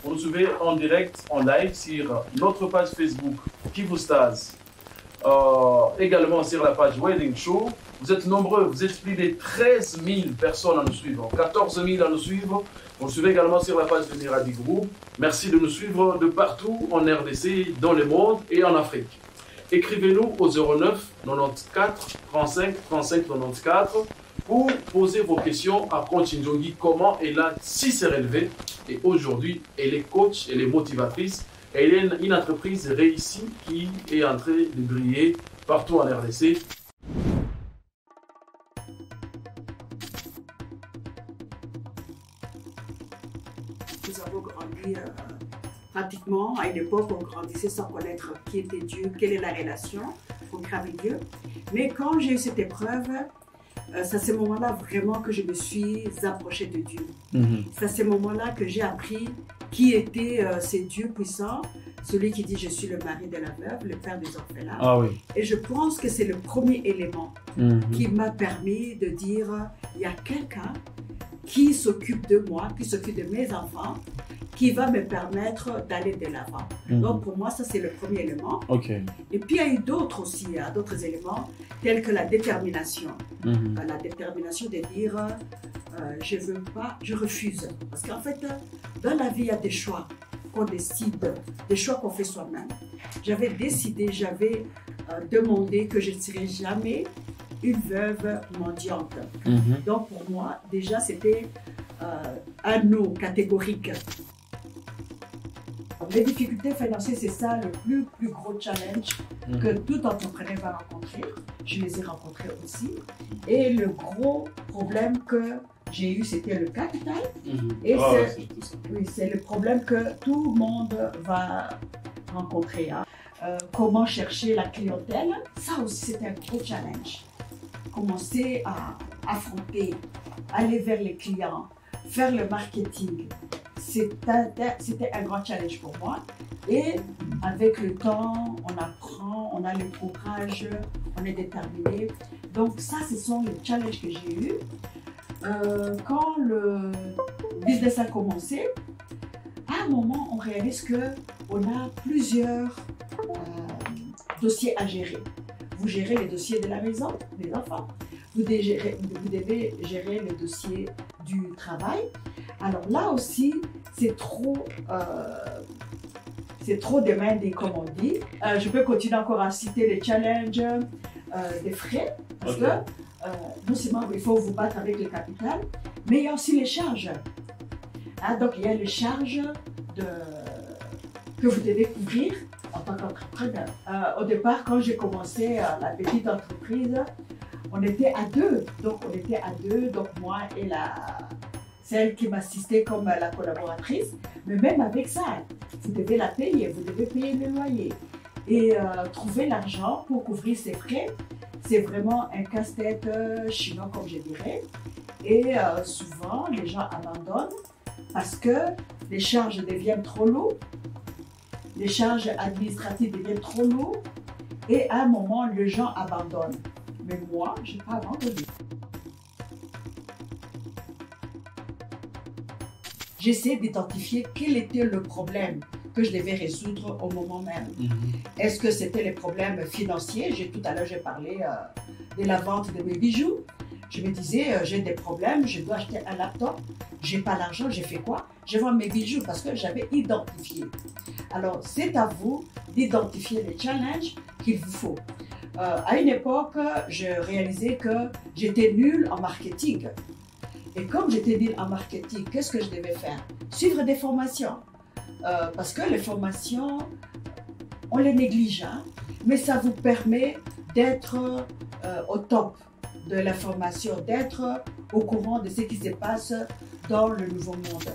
vous nous suivez en direct, en live sur notre page Facebook Kivustaz, également sur la page Wedding Show. Vous êtes nombreux, vous êtes plus de 13 000 personnes à nous suivre, 14 000 à nous suivre. Vous nous suivez également sur la page de Miradi Group. Merci de nous suivre de partout en RDC, dans le monde et en Afrique. Écrivez-nous au 09 94 35 35 94 pour poser vos questions à Continjongi. Comment elle a si s'est relevée et aujourd'hui elle est coach, elle est motivatrice. Elle est une entreprise réussie qui est en train de briller partout en RDC. Nous avons grandi pratiquement à une époque où on grandissait sans connaître qui était Dieu, quelle est la relation qu'on crée avec Dieu. Mais quand j'ai eu cette épreuve, c'est à ce moment-là vraiment que je me suis approchée de Dieu. C'est à ce moment-là que j'ai appris qui était ce Dieu puissant, celui qui dit je suis le mari de la veuve, le père des orphelins. Ah oui. Et je pense que c'est le premier élément qui m'a permis de dire il y a quelqu'un qui s'occupe de moi, qui s'occupe de mes enfants, qui va me permettre d'aller de l'avant. Donc pour moi, ça c'est le premier élément. Et puis il y a eu d'autres aussi, d'autres éléments, tels que la détermination. La détermination de dire je ne veux pas, je refuse. Parce qu'en fait, dans la vie, il y a des choix qu'on décide, des choix qu'on fait soi-même. J'avais décidé, j'avais demandé que je ne serais jamais une veuve mendiante. Donc pour moi, déjà, c'était un non catégorique. Les difficultés financières, c'est ça le plus gros challenge que tout entrepreneur va rencontrer. Je les ai rencontrés aussi. Et le gros problème que j'ai eu, c'était le capital. Et c'est le problème que tout le monde va rencontrer. Comment chercher la clientèle, ça aussi c'est un gros challenge. Commencer à affronter, aller vers les clients, faire le marketing. C'était un grand challenge pour moi. Et avec le temps, on apprend, on a le courage, on est déterminé. Donc ça, ce sont les challenges que j'ai eus. Quand le business a commencé, à un moment, on réalise qu'on a plusieurs dossiers à gérer. Vous gérez les dossiers de la maison, des enfants. Vous devez gérer les dossiers du travail. Alors là aussi, c'est trop demandé, comme on dit. Je peux continuer encore à citer les challenges des frais, parce que non seulement il faut vous battre avec le capital, mais il y a aussi les charges. Donc il y a les charges que vous devez couvrir en tant qu'entrepreneur. Au départ, quand j'ai commencé la petite entreprise, on était à deux. Donc on était à deux, donc moi et celle qui m'assistait comme la collaboratrice. Mais même avec ça, vous devez la payer, vous devez payer le loyer. Et trouver l'argent pour couvrir ses frais, c'est vraiment un casse-tête chinois, comme je dirais. Et souvent, les gens abandonnent parce que les charges deviennent trop lourdes, les charges administratives deviennent trop lourdes, et à un moment, les gens abandonnent. Mais moi, je n'ai pas abandonné. J'essaie d'identifier quel était le problème que je devais résoudre au moment même. Est-ce que c'était les problèmes financiers? Tout à l'heure, j'ai parlé de la vente de mes bijoux. Je me disais, j'ai des problèmes, je dois acheter un laptop, je n'ai pas l'argent, j'ai fait quoi? Je vends mes bijoux parce que j'avais identifié. Alors, c'est à vous d'identifier les challenges qu'il vous faut. À une époque, je réalisais que j'étais nulle en marketing. Et comme j'étais nulle en marketing, qu'est-ce que je devais faire? Suivre des formations. Parce que les formations, on les néglige, mais ça vous permet d'être au top de l'information, d'être au courant de ce qui se passe dans le nouveau monde.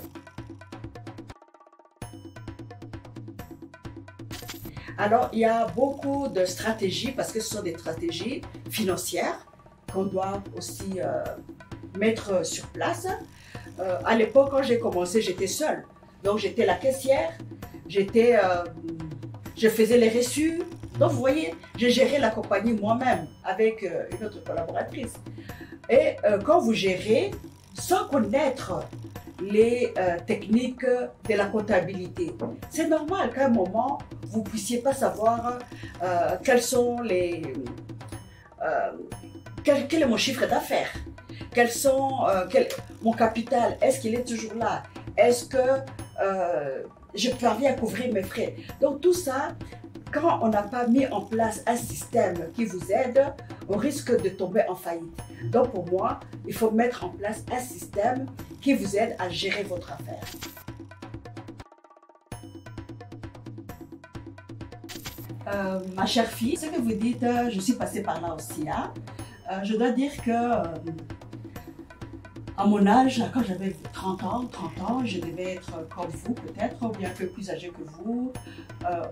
Alors, il y a beaucoup de stratégies, parce que ce sont des stratégies financières qu'on doit aussi mettre sur place. À l'époque, quand j'ai commencé, j'étais seule. Donc, j'étais la caissière, je faisais les reçus. Donc, vous voyez, j'ai géré la compagnie moi-même avec une autre collaboratrice. Et quand vous gérez, sans connaître les techniques de la comptabilité. C'est normal qu'à un moment, vous ne puissiez pas savoir quels sont les... quel est mon chiffre d'affaires, mon capital, est-ce qu'il est toujours là, est-ce que je parviens à couvrir mes frais. Donc tout ça, quand on n'a pas mis en place un système qui vous aide, on risque de tomber en faillite. Donc pour moi, il faut mettre en place un système qui vous aide à gérer votre affaire. Ma chère fille, ce que vous dites, je suis passée par là aussi. Hein. Je dois dire que à mon âge, quand j'avais 30 ans, je devais être comme vous peut-être, ou bien un peu plus âgé que vous,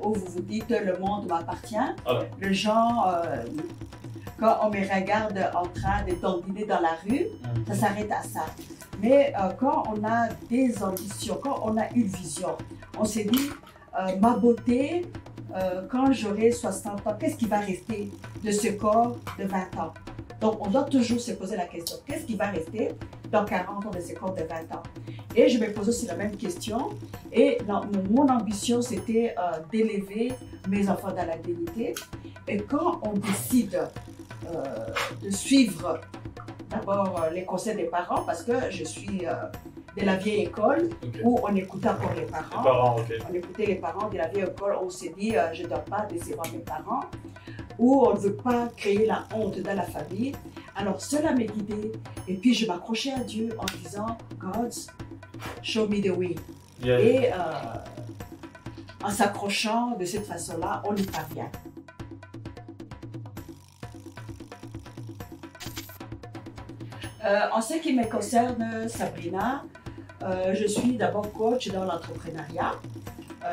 où vous vous dites le monde m'appartient. Alors. Le genre, quand on me regarde en train de dandiner dans la rue, ça s'arrête à ça. Mais quand on a des ambitions, quand on a une vision, on s'est dit, ma beauté, quand j'aurai 60 ans, qu'est-ce qui va rester de ce corps de 20 ans? Donc, on doit toujours se poser la question, qu'est-ce qui va rester dans 40 ans de ce corps de 20 ans? Et je me pose aussi la même question. Et mon ambition, c'était d'élever mes enfants dans la dignité. Et quand on décide de suivre d'abord les conseils des parents, parce que je suis de la vieille école, où on écoutait encore les parents. On écoutait les parents de la vieille école, on s'est dit je ne dois pas décevoir mes parents, où on ne veut pas créer la honte dans la famille. Alors cela m'a guidée, et puis je m'accrochais à Dieu en disant God, show me the way. Yeah. Et en s'accrochant de cette façon-là, on y parvient. En ce qui me concerne, Sabrina, je suis d'abord coach dans l'entrepreneuriat.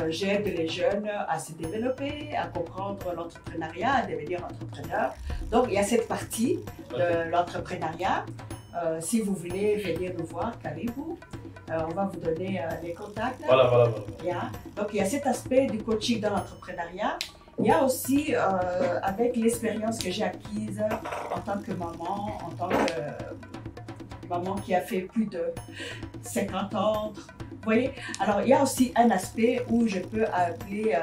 J'aide les jeunes à se développer, à comprendre l'entrepreneuriat, à devenir entrepreneur. Donc, il y a cette partie de l'entrepreneuriat. Si vous voulez venir nous voir, caribou, on va vous donner les contacts. Voilà. Yeah. Donc, il y a cet aspect du coaching dans l'entrepreneuriat. Il y a aussi, avec l'expérience que j'ai acquise en tant que maman, en tant que maman qui a fait plus de 50 ans, vous voyez. Alors, il y a aussi un aspect où je peux appeler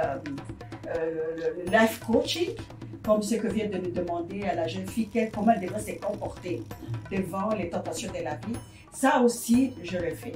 le life coaching, comme ce que vient de nous demander à la jeune fille, comment elle devrait se comporter devant les tentations de la vie. Ça aussi, je le fais.